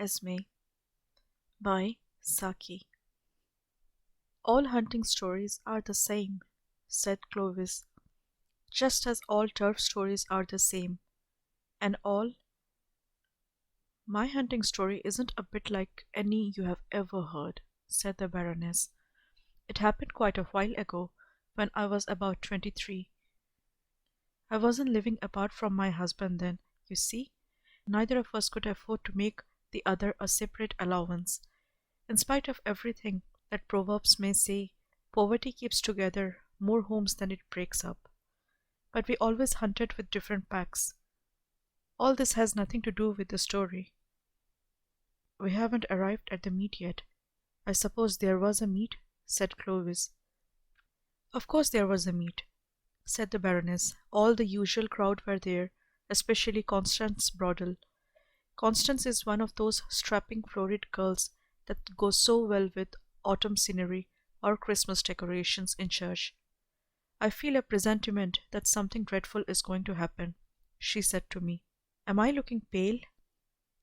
Esme by Saki. All hunting stories are the same, said Clovis, just as all turf stories are the same, and all. My hunting story isn't a bit like any you have ever heard, said the Baroness. It happened quite a while ago, when I was about 23. I wasn't living apart from my husband then, you see. Neither of us could afford to make the other a separate allowance. In spite of everything that proverbs may say, poverty keeps together more homes than it breaks up. But we always hunted with different packs. All this has nothing to do with the story. We haven't arrived at the meet yet. I suppose there was a meet, said Clovis. Of course there was a meet, said the Baroness. All the usual crowd were there, especially Constance Broddle. Constance is one of those strapping florid girls that go so well with autumn scenery or Christmas decorations in church. I feel a presentiment that something dreadful is going to happen, she said to me. Am I looking pale?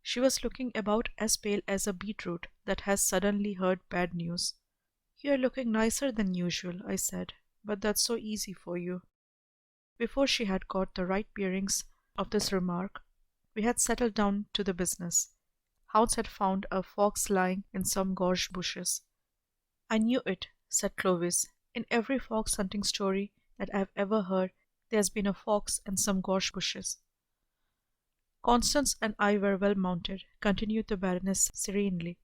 She was looking about as pale as a beetroot that has suddenly heard bad news. You are looking nicer than usual, I said, but that's so easy for you. Before she had got the right bearings of this remark, we had settled down to the business. Hounds had found a fox lying in some gorse bushes. I knew it, said Clovis. In every fox hunting story that I have ever heard, there has been a fox and some gorse bushes. Constance and I were well mounted, continued the Baroness serenely,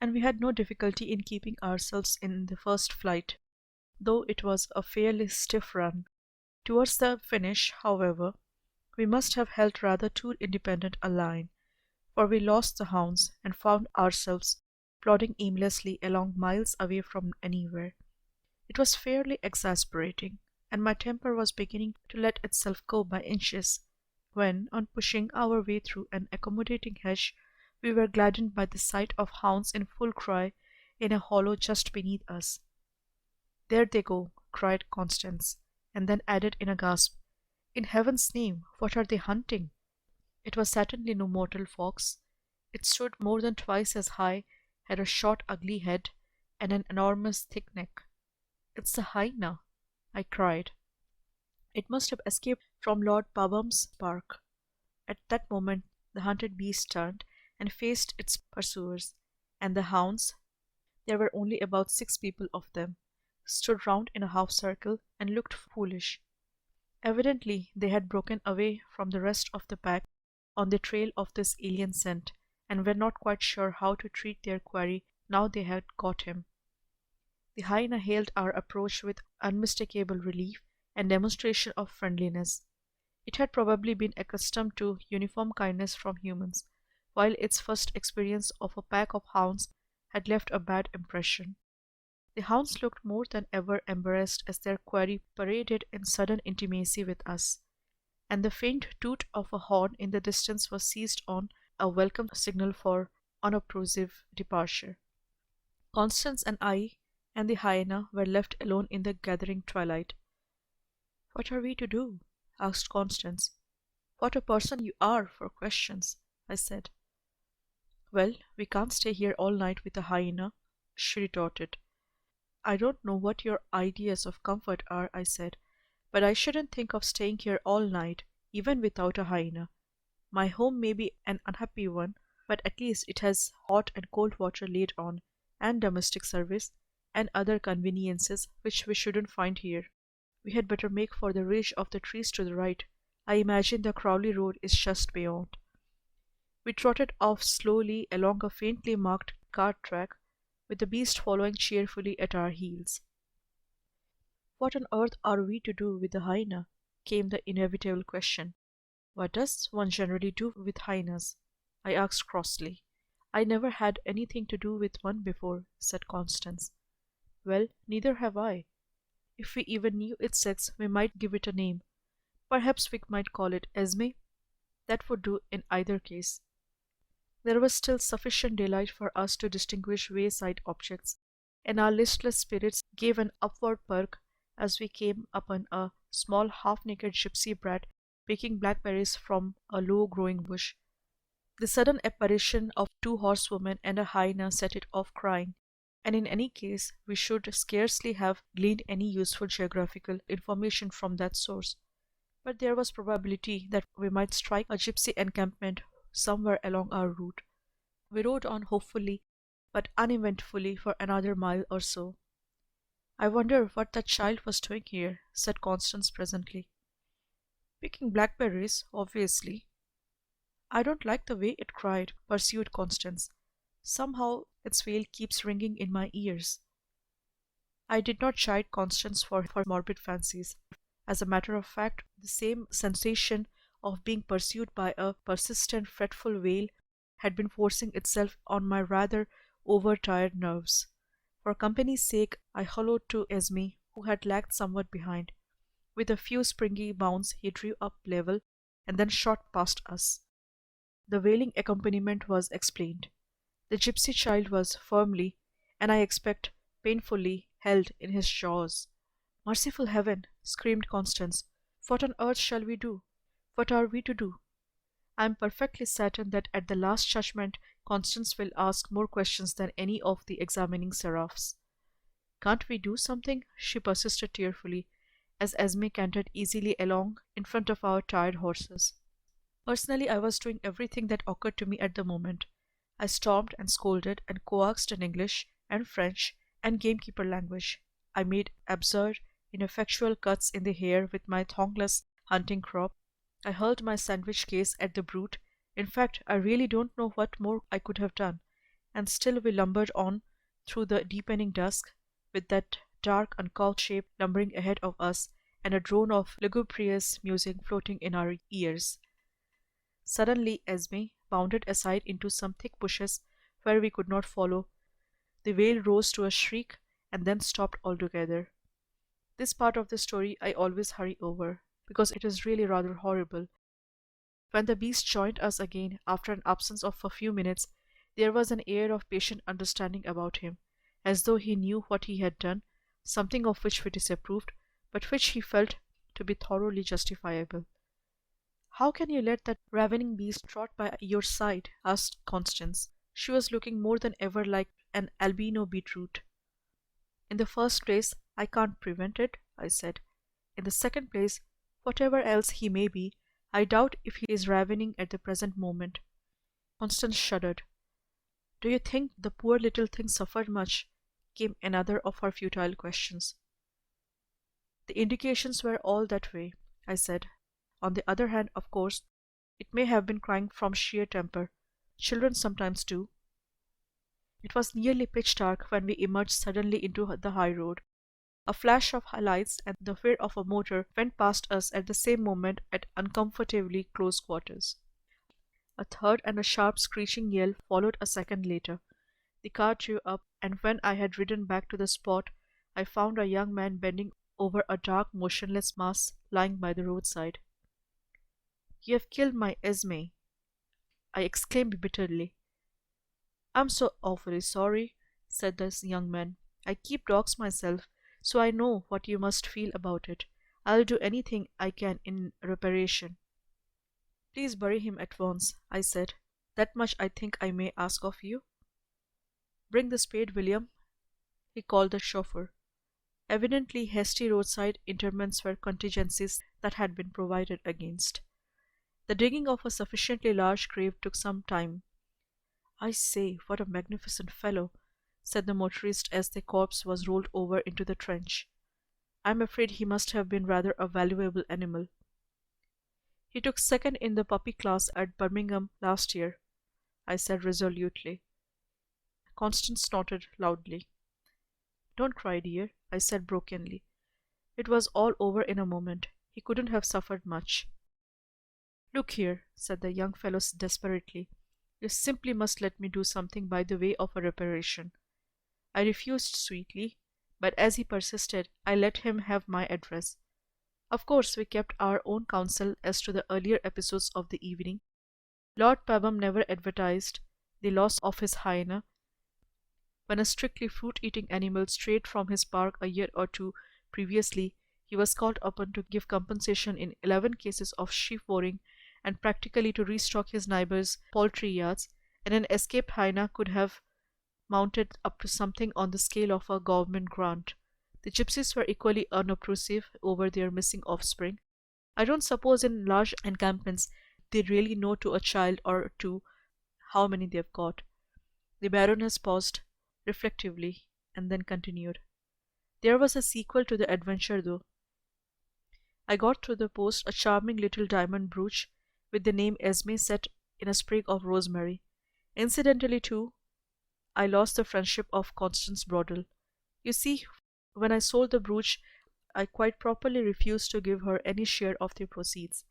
and we had no difficulty in keeping ourselves in the first flight, though it was a fairly stiff run. Towards the finish, however, we must have held rather too independent a line, for we lost the hounds and found ourselves plodding aimlessly along miles away from anywhere. It was fairly exasperating, and my temper was beginning to let itself go by inches, when, on pushing our way through an accommodating hedge, we were gladdened by the sight of hounds in full cry in a hollow just beneath us. There they go, cried Constance, and then added in a gasp, in heaven's name, what are they hunting? It was certainly no mortal fox. It stood more than twice as high, had a short ugly head, and an enormous thick neck. It's a hyena, I cried. It must have escaped from Lord Pabham's park. At that moment the hunted beast turned and faced its pursuers, and the hounds, there were only about 6 people of them, stood round in a half circle and looked foolish. Evidently they had broken away from the rest of the pack on the trail of this alien scent, and were not quite sure how to treat their quarry now they had got him. The hyena hailed our approach with unmistakable relief and demonstration of friendliness. It had probably been accustomed to uniform kindness from humans, while its first experience of a pack of hounds had left a bad impression. The hounds looked more than ever embarrassed as their quarry paraded in sudden intimacy with us, and the faint toot of a horn in the distance was seized on a welcome signal for unobtrusive departure. Constance and I and the hyena were left alone in the gathering twilight. What are we to do? Asked Constance. What a person you are for questions, I said. Well, we can't stay here all night with a hyena, she retorted. I don't know what your ideas of comfort are, I said, but I shouldn't think of staying here all night, even without a hyena. My home may be an unhappy one, but at least it has hot and cold water laid on, and domestic service, and other conveniences which we shouldn't find here. We had better make for the ridge of the trees to the right. I imagine the Crowley road is just beyond. We trotted off slowly along a faintly marked cart track, with the beast following cheerfully at our heels. What on earth are we to do with the hyena? Came the inevitable question. What does one generally do with hyenas? I asked crossly. I never had anything to do with one before, said Constance. Well, neither have I. If we even knew its sex, we might give it a name. Perhaps we might call it Esme. That would do in either case. There was still sufficient daylight for us to distinguish wayside objects, and our listless spirits gave an upward perk as we came upon a small half-naked gypsy brat picking blackberries from a low-growing bush. The sudden apparition of two horsewomen and a hyena set it off crying, and in any case we should scarcely have gleaned any useful geographical information from that source. But there was probability that we might strike a gypsy encampment somewhere along our route. We rode on hopefully, but uneventfully for another mile or so. "I wonder what that child was doing here," said Constance presently. "Picking blackberries, obviously." "I don't like the way it cried," pursued Constance. "Somehow its wail keeps ringing in my ears." I did not chide Constance for her morbid fancies. As a matter of fact, the same sensation of being pursued by a persistent, fretful wail had been forcing itself on my rather overtired nerves. For company's sake, I hallooed to Esme, who had lagged somewhat behind. With a few springy bounds, he drew up level and then shot past us. The wailing accompaniment was explained. The gypsy child was firmly, and I expect painfully, held in his jaws. "Merciful heaven!" screamed Constance. "What on earth shall we do? What are we to do?" I am perfectly certain that at the Last Judgment Constance will ask more questions than any of the examining seraphs. "Can't we do something?" she persisted tearfully, as Esme cantered easily along in front of our tired horses. Personally, I was doing everything that occurred to me at the moment. I stormed and scolded and coaxed in English and French and gamekeeper language. I made absurd, ineffectual cuts in the hair with my thongless hunting crop. I hurled my sandwich case at the brute. In fact, I really don't know what more I could have done. And still we lumbered on through the deepening dusk, with that dark, uncouth shape lumbering ahead of us, and a drone of lugubrious music floating in our ears. Suddenly Esme bounded aside into some thick bushes where we could not follow. The wail rose to a shriek and then stopped altogether. This part of the story I always hurry over, because it is really rather horrible. When the beast joined us again after an absence of a few minutes, there was an air of patient understanding about him, as though he knew what he had done, something of which we disapproved, but which he felt to be thoroughly justifiable. "How can you let that ravening beast trot by your side?" asked Constance. She was looking more than ever like an albino beetroot. "In the first place, I can't prevent it," I said. "In the second place, whatever else he may be, I doubt if he is ravening at the present moment." Constance shuddered. "Do you think the poor little thing suffered much?" came another of her futile questions. "The indications were all that way," I said. "On the other hand, of course, it may have been crying from sheer temper. Children sometimes do." It was nearly pitch dark when we emerged suddenly into the high road. A flash of lights and the whir of a motor went past us at the same moment at uncomfortably close quarters. A third and a sharp screeching yell followed a second later. The car drew up, and when I had ridden back to the spot, I found a young man bending over a dark, motionless mass lying by the roadside. "You have killed my Esme," I exclaimed bitterly. "I'm so awfully sorry," said this young man. "I keep dogs myself, so I know what you must feel about it. I'll do anything I can in reparation." "Please bury him at once," I said. "That much I think I may ask of you." "Bring the spade, William," he called the chauffeur. Evidently hasty roadside interments were contingencies that had been provided against. The digging of a sufficiently large grave took some time. "I say, what a magnificent fellow," said the motorist as the corpse was rolled over into the trench. "I'm afraid he must have been rather a valuable animal." "He took second in the puppy class at Birmingham last year," I said resolutely. Constance snorted loudly. "Don't cry, dear," I said brokenly. "It was all over in a moment. He couldn't have suffered much." "Look here," said the young fellow desperately, "you simply must let me do something by the way of a reparation." I refused sweetly, but as he persisted, I let him have my address. Of course, we kept our own counsel as to the earlier episodes of the evening. Lord Pabham never advertised the loss of his hyena. When a strictly fruit-eating animal strayed from his park a year or two previously, he was called upon to give compensation in 11 cases of sheep worrying and practically to restock his neighbor's poultry yards, and an escaped hyena could have mounted up to something on the scale of a government grant. The gypsies were equally unobtrusive over their missing offspring. I don't suppose in large encampments they really know to a child or two how many they've got. The Baroness paused reflectively and then continued. There was a sequel to the adventure, though. I got through the post a charming little diamond brooch with the name Esme set in a sprig of rosemary. Incidentally, too, I lost the friendship of Constance Broadel. You see, when I sold the brooch, I quite properly refused to give her any share of the proceeds.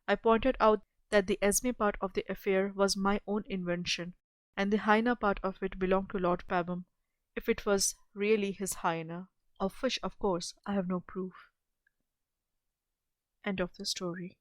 I pointed out that the Esme part of the affair was my own invention, and the hyena part of it belonged to Lord Pabham, if it was really his hyena, of which, of course, I have no proof. End of the story.